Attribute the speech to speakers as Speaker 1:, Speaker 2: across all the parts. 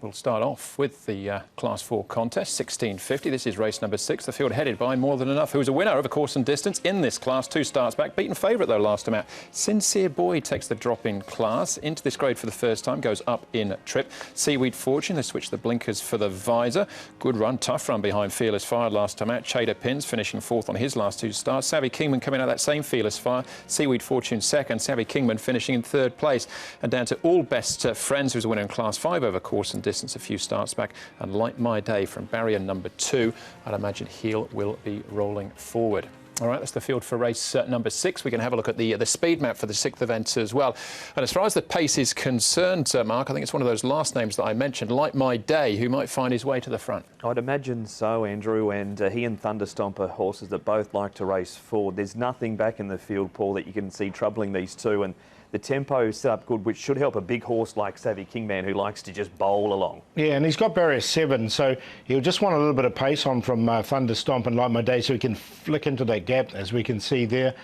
Speaker 1: We'll start off with the Class 4 contest, 1650. This is race number 6. The field headed by More Than Enough, who was a winner over course and distance in this class. 2 starts back. Beaten favourite, though, last time out. Sincere Boy takes the drop-in class. Into this grade for the first time. Goes up in trip. Seaweed Fortune, they switch the blinkers for the visor. Good run, tough run behind Fearless Fire last time out. Chater Pins finishing 4th on his last 2 starts. Savvy Kingman coming out that same Fearless Fire. Seaweed Fortune 2nd. Savvy Kingman finishing in 3rd place. And down to All Best Friends, who's a winner in Class 5 over course and distance. A few starts back, and Like My Day from barrier number 2, I'd imagine Heel will be rolling forward. All right, that's the field for race number 6. We're going to have a look at the speed map for the 6th event as well. And as far as the pace is concerned, Mark, I think it's one of those last names that I mentioned, Like My Day, who might find his way to the front. I'd imagine so, Andrew, and he and Thunderstomp are horses that both like to race forward. There's nothing back in the field, Paul, that you can see troubling these two, and the tempo set up good, which should help a big horse like Savvy Kingman, who likes to just bowl along. Yeah, and he's got barrier 7, so he'll just want a little bit of pace on from Thunderstomp and Like My Day, so he can flick into that gap, as we can see there.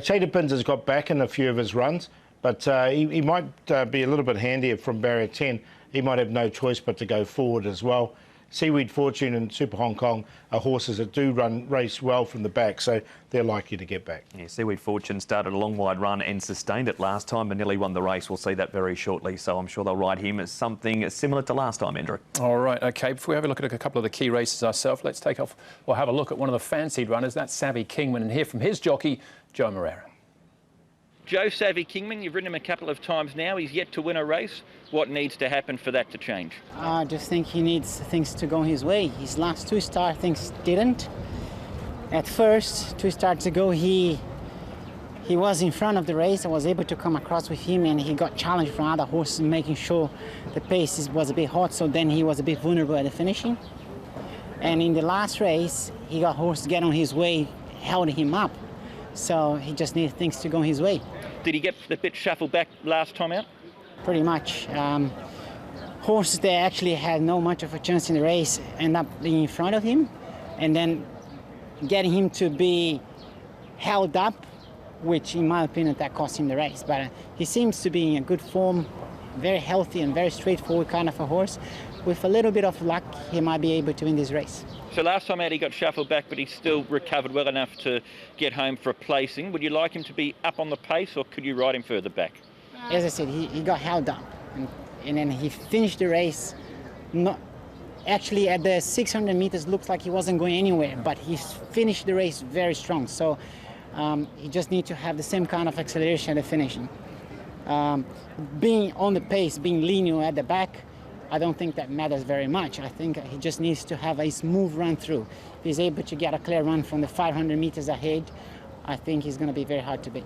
Speaker 1: Chater Pins has got back in a few of his runs, but he might be a little bit handier from barrier 10. He might have no choice but to go forward as well. Seaweed Fortune and Super Hong Kong are horses that do race well from the back, so they're likely to get back. Yeah, Seaweed Fortune started a long wide run and sustained it last time and nearly won the race. We'll see that very shortly, so I'm sure they'll ride him as something similar to last time, Andrew. All right, OK. Before we have a look at a couple of the key races ourselves, let's take off or have a look at one of the fancied runners. That's Savvy Kingman, and hear from his jockey, Joe Moreira.
Speaker 2: Joe, Savvy Kingman, you've ridden him a couple of times now. He's yet to win a race. What needs to happen for that to change?
Speaker 3: I just think he needs things to go his way. His last 2 starts, things didn't. At first, 2 starts ago, he was in front of the race. I was able to come across with him, and he got challenged from other horses, making sure the pace was a bit hot, so then he was a bit vulnerable at the finishing. And in the last race, he got horses get on his way, held him up. So he just needs things to go his way.
Speaker 2: Did he get the bit shuffled back last time out?
Speaker 3: Pretty much. Horses that actually had no much of a chance in the race end up being in front of him, and then getting him to be held up, which in my opinion that cost him the race. But he seems to be in a good form, very healthy and very straightforward kind of a horse. With a little bit of luck, he might be able to win this race.
Speaker 2: So last time out he got shuffled back, but he still recovered well enough to get home for a placing. Would you like him to be up on the pace, or could you ride him further back?
Speaker 3: As I said, he got held up, and then he finished the race. Not actually at the 600 meters, looks like he wasn't going anywhere, but he finished the race very strong. So he just needs to have the same kind of acceleration at the finishing. Being on the pace, being linear at the back, I don't think that matters very much. I think he just needs to have a smooth run through. If he's able to get a clear run from the 500 meters ahead, I think he's going to be very hard to beat.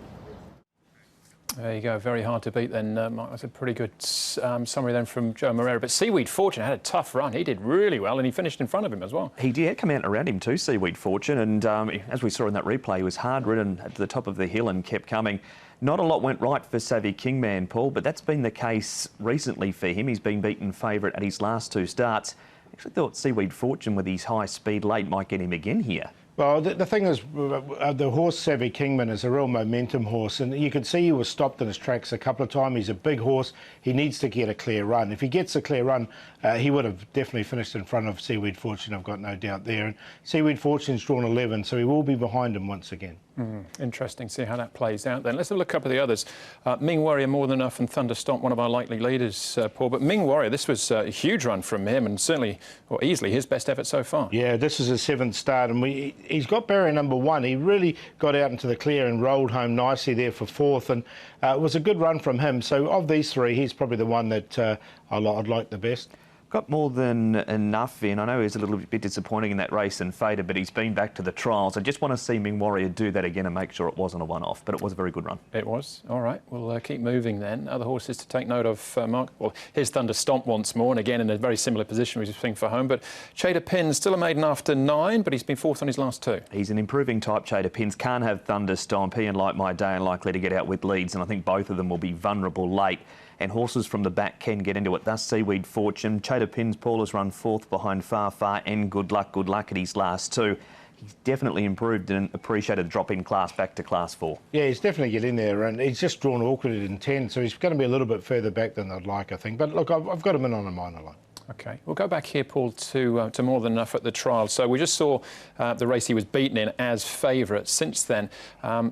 Speaker 1: There you go, very hard to beat then, Mark. That's a pretty good summary then from Joe Moreira. But Seaweed Fortune had a tough run. He did really well, and he finished in front of him as well. He did come out around him too, Seaweed Fortune, and as we saw in that replay, he was hard-ridden at the top of the hill and kept coming. Not a lot went right for Savvy Kingman, Paul, but that's been the case recently for him. He's been beaten favourite at his last 2 starts. I actually thought Seaweed Fortune, with his high speed late, might get him again here. Well, the thing is, the horse Savvy Kingman is a real momentum horse, and you can see he was stopped in his tracks a couple of times. He's a big horse. He needs to get a clear run. If he gets a clear run, he would have definitely finished in front of Seaweed Fortune, I've got no doubt there. And Seaweed Fortune's drawn 11, so he will be behind him once again. Interesting to see how that plays out then. Let's have a look at a couple of the others. Ming Warrior, More Than Enough, and Thunderstomp, one of our likely leaders, Paul. But Ming Warrior, this was a huge run from him, and certainly, or easily, his best effort so far. Yeah, this is his 7th start, and he's got barrier number 1. He really got out into the clear and rolled home nicely there for 4th, and it was a good run from him. So of these 3, he's probably the one that I'd like the best. Got More Than Enough in. I know he was a little bit disappointing in that race and faded, but he's been back to the trials. I just want to see Ming Warrior do that again and make sure it wasn't a one-off, but it was a very good run. It was. All right, we'll keep moving then. Other horses to take note of, Mark. Well, here's Thunderstomp once more, and again in a very similar position we've seen for home, but Chater Pins still a maiden after 9, but he's been 4th on his last 2. He's an improving type, Chater Pins. Can't have Thunderstomp. He and Like My Day are likely to get out with leads, and I think both of them will be vulnerable late. And horses from the back can get into it. Thus, Seaweed Fortune. Chater Pins, Paul has run 4th behind Far and Good Luck at his last 2. He's definitely improved and appreciated the drop-in class back to Class 4. Yeah, he's definitely get in there, and he's just drawn awkward in 10, so he's going to be a little bit further back than I'd like, I think. But look, I've got him in on a minor line. OK, we'll go back here, Paul, to More Than Enough at the trial. So we just saw the race he was beaten in as favourite. Since then,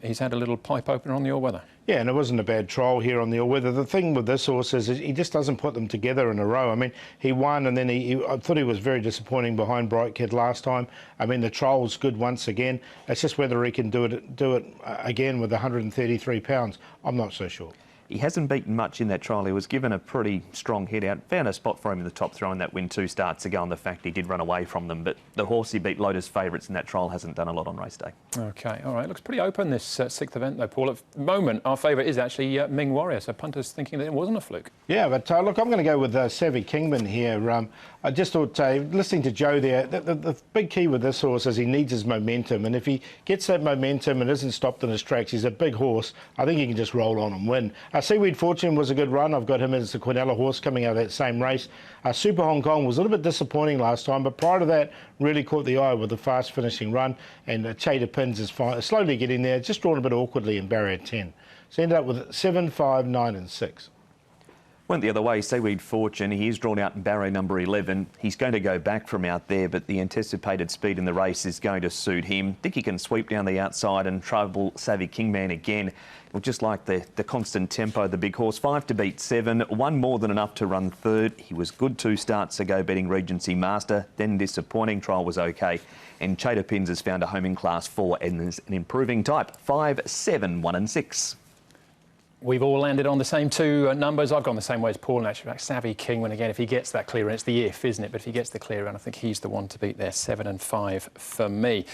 Speaker 1: he's had a little pipe opener on the all-weather.
Speaker 4: Yeah, and it wasn't a bad trial here on the all-weather. The thing with this horse is he just doesn't put them together in a row. I mean, he won, and then I thought he was very disappointing behind Bright Kid last time. I mean, the trial was good once again. It's just whether he can do it again with 133 pounds. I'm not so sure.
Speaker 5: He hasn't beaten much in that trial. He was given a pretty strong head out. Found a spot for him in the top throw in that win 2 starts ago, and the fact he did run away from them. But the horse he beat Lotus favourites in that trial hasn't done a lot on race day.
Speaker 1: OK, all right. Looks pretty open, this 6th event, though, Paul. At the moment, our favourite is actually Ming Warrior, so punters thinking that it wasn't a fluke.
Speaker 4: Yeah, but look, I'm going to go with Savvy Kingman here. I just thought, listening to Joe there, the big key with this horse is he needs his momentum, and if he gets that momentum and isn't stopped in his tracks, he's a big horse. I think he can just roll on and win. Seaweed Fortune was a good run. I've got him as the Quinella horse coming out of that same race. Super Hong Kong was a little bit disappointing last time, but prior to that, really caught the eye with a fast finishing run, and Chada Pins is slowly getting there, just drawn a bit awkwardly in barrier 10. So ended up with 7, 5, 9 and 6.
Speaker 5: Went the other way, Seaweed Fortune. He is drawn out in barrier number 11. He's going to go back from out there, but the anticipated speed in the race is going to suit him. Think he can sweep down the outside and trouble Savvy Kingman again. Well, just like the constant tempo of the big horse. 5 to beat 7, 1 more than enough to run third. He was good 2 starts ago, beating Regency Master. Then disappointing, trial was OK. And Chada Pins has found a home in class 4 and is an improving type. 5, 7, 1 and 6.
Speaker 1: We've all landed on the same 2 numbers. I've gone the same way as Paul, and actually, Savvy Kingman again. If he gets that clear, and it's the if, isn't it? But if he gets the clear run, I think he's the one to beat there. 7 and 5 for me.